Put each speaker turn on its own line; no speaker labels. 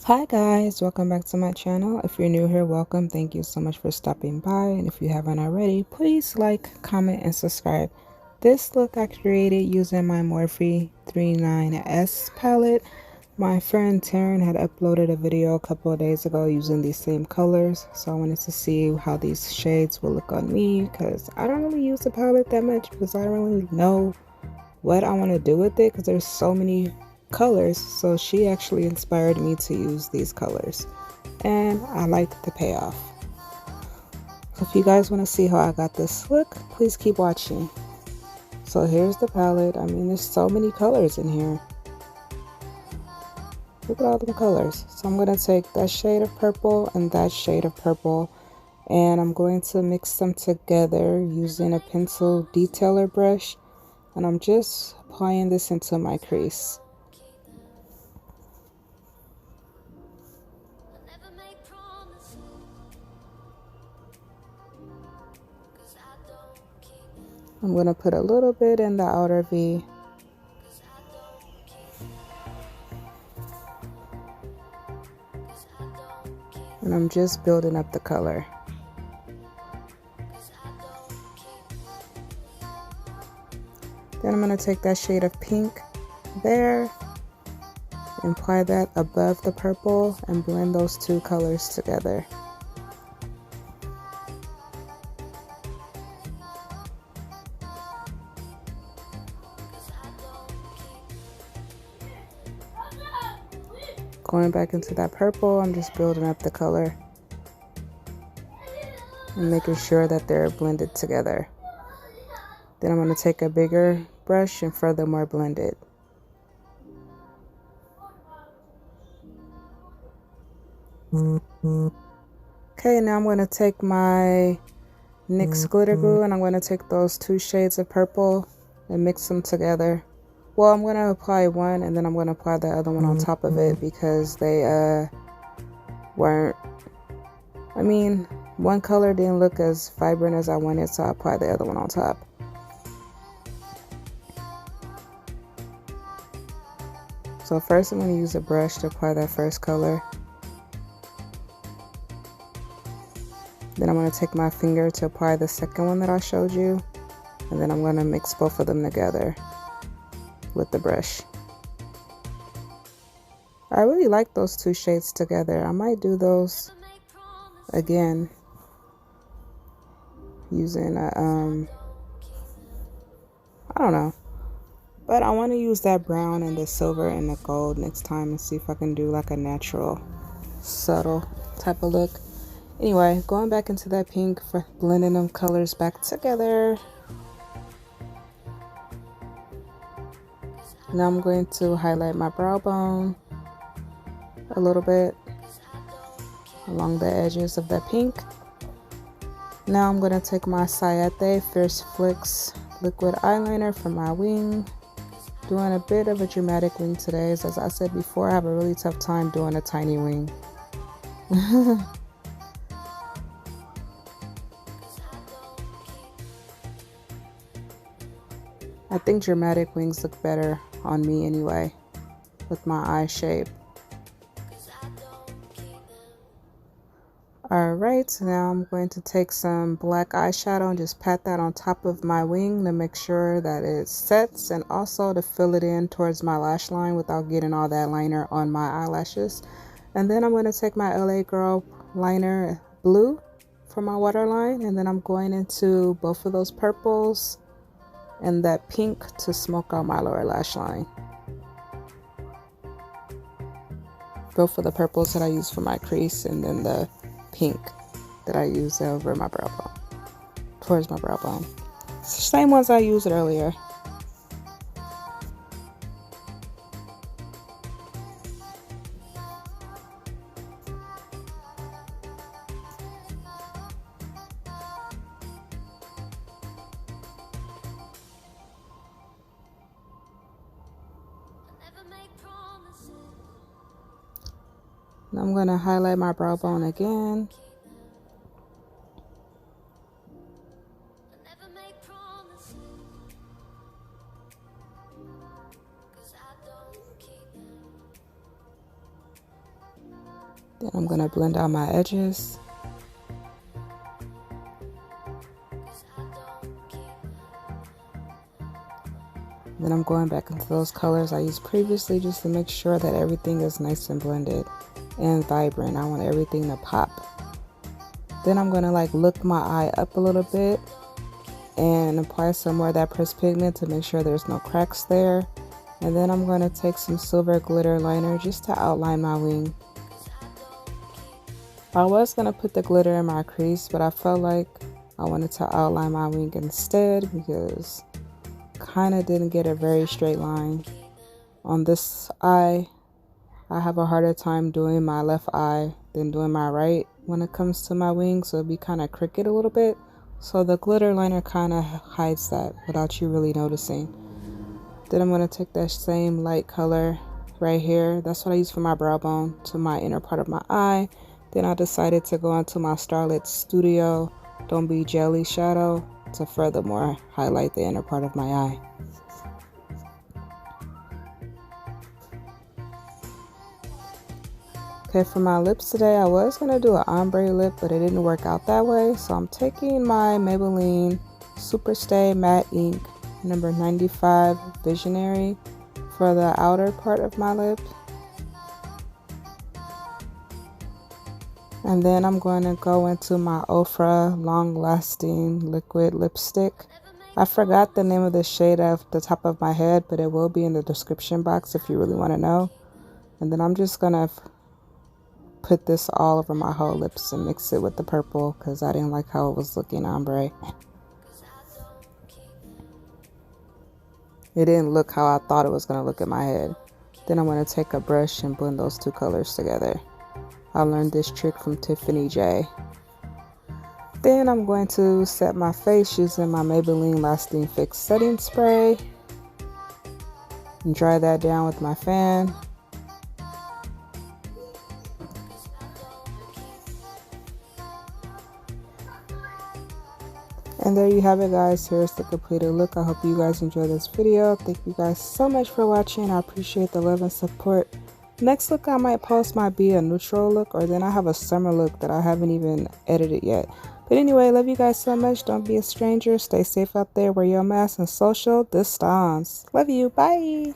Hi guys, welcome back to my channel. If you're new here, welcome. Thank you so much for stopping by, and if you haven't already, please like, comment, and subscribe. This look I created using my Morphe 39S palette. My friend Taryn had uploaded a video a couple of days ago using these same colors, so I wanted to see how these shades will look on me because I don't really use the palette that much because I don't really know what I want to do with it because there's so many colors. So she actually inspired me to use these colors and I liked the payoff. So if you guys want to see how I got this look, please keep watching. So here's the palette. I mean, there's so many colors in here. Look at all the colors. So I'm going to take that shade of purple and that shade of purple, and I'm going to mix them together using a pencil detailer brush, and I'm just applying this into my crease. I'm going to put a little bit in the outer V. And I'm just building up the color. Then I'm going to take that shade of pink there and apply that above the purple and blend those two colors together. Going back into that purple, I'm just building up the color and making sure that they're blended together. Then I'm going to take a bigger brush and furthermore blend it. Okay, now I'm going to take my NYX glitter glue and I'm going to take those two shades of purple and mix them together. Well, I'm going to apply one and then I'm going to apply the other one on top of it because they weren't, I mean, one color didn't look as vibrant as I wanted, so I applied the other one on top. So first I'm going to use a brush to apply that first color. Then I'm going to take my finger to apply the second one that I showed you. And then I'm going to mix both of them together with the brush. I really like those two shades together. I might do those again using a, I don't know. But I want to use that brown and the silver and the gold next time and see if I can do like a natural, subtle type of look. Anyway, going back into that pink for blending them colors back together. Now I'm going to highlight my brow bone a little bit along the edges of that pink. Now I'm going to take my Sayate Fierce Flicks liquid eyeliner for my wing. Doing a bit of a dramatic wing today. As I said before, I have a really tough time doing a tiny wing. I think dramatic wings look better on me anyway, with my eye shape. Alright, so now I'm going to take some black eyeshadow and just pat that on top of my wing to make sure that it sets, and also to fill it in towards my lash line without getting all that liner on my eyelashes. And then I'm going to take my LA Girl liner blue for my waterline, and then I'm going into both of those purples and that pink to smoke out my lower lash line. Both of the purples that I use for my crease, and then the pink that I use over my brow bone, towards my brow bone. Same ones I used earlier. Now I'm going to highlight my brow bone again. Then I'm going to blend out my edges. Then I'm going back into those colors I used previously just to make sure that everything is nice and blended and vibrant. I want everything to pop. Then I'm going to like look my eye up a little bit and apply some more of that pressed pigment to make sure there's no cracks there. And then I'm going to take some silver glitter liner just to outline my wing. I was going to put the glitter in my crease, but I felt like I wanted to outline my wing instead because kind of didn't get a very straight line. On this eye, I have a harder time doing my left eye than doing my right when it comes to my wing, so it'd be kind of crooked a little bit. So the glitter liner kind of hides that without you really noticing. Then I'm going to take that same light color right here. That's what I use for my brow bone to my inner part of my eye. Then I decided to go into my Starlit Studio Don't Be Jelly shadow to furthermore highlight the inner part of my eye. Okay, for my lips today, I was going to do an ombre lip, but it didn't work out that way. So I'm taking my Maybelline Superstay Matte Ink number 95 Visionary for the outer part of my lip. And then I'm going to go into my Ofra Long Lasting Liquid Lipstick. I forgot the name of the shade off the top of my head, but it will be in the description box if you really want to know. And then I'm just going to put this all over my whole lips and mix it with the purple because I didn't like how it was looking ombre. It didn't look how I thought it was going to look in my head. Then I'm going to take a brush and blend those two colors together. I learned this trick from Tiffany J. Then I'm going to set my face using my Maybelline Lasting Fix Setting Spray and dry that down with my fan. And there you have it, guys. Here's the completed look. I hope you guys enjoyed this video. Thank you guys so much for watching. I appreciate the love and support. Next look I might post might be a neutral look, or then I have a summer look that I haven't even edited yet. But anyway, love you guys so much. Don't be a stranger. Stay safe out there. Wear your mask and social distance. Love you. Bye.